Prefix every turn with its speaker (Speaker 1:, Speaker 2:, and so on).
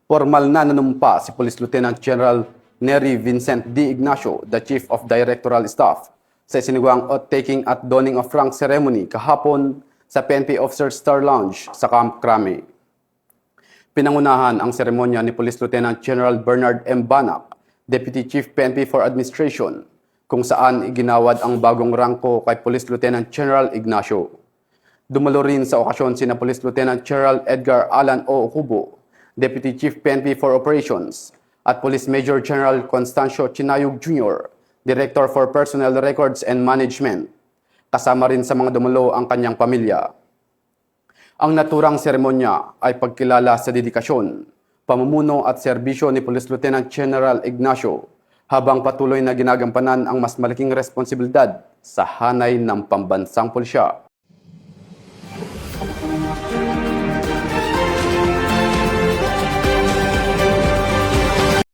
Speaker 1: Formal na nanumpa si Police Lieutenant General Nery Vincent D. Ignacio, the Chief of Directoral Staff, sa isinagawang oath-taking at donning of rank ceremony kahapon sa PNP Officers Star Lounge sa Camp Crame. Pinangunahan ang seremonya ni Police Lieutenant General Bernard M. Banac, Deputy Chief PNP for Administration, kung saan iginawad ang bagong rangko kay Police Lieutenant General Ignacio. Dumalo rin sa okasyon sina Police Lieutenant General Edgar Alan O. Hubo, Deputy Chief PNP for Operations, at Police Major General Constancio Chinayug Jr., Director for Personnel Records and Management. Kasama rin sa mga dumalo ang kanyang pamilya. Ang naturang seremonya ay pagkilala sa dedikasyon, pamumuno at serbisyo ni Police Lieutenant General Ignacio habang patuloy na ginagampanan ang mas malaking responsibilidad sa hanay ng pambansang pulisya.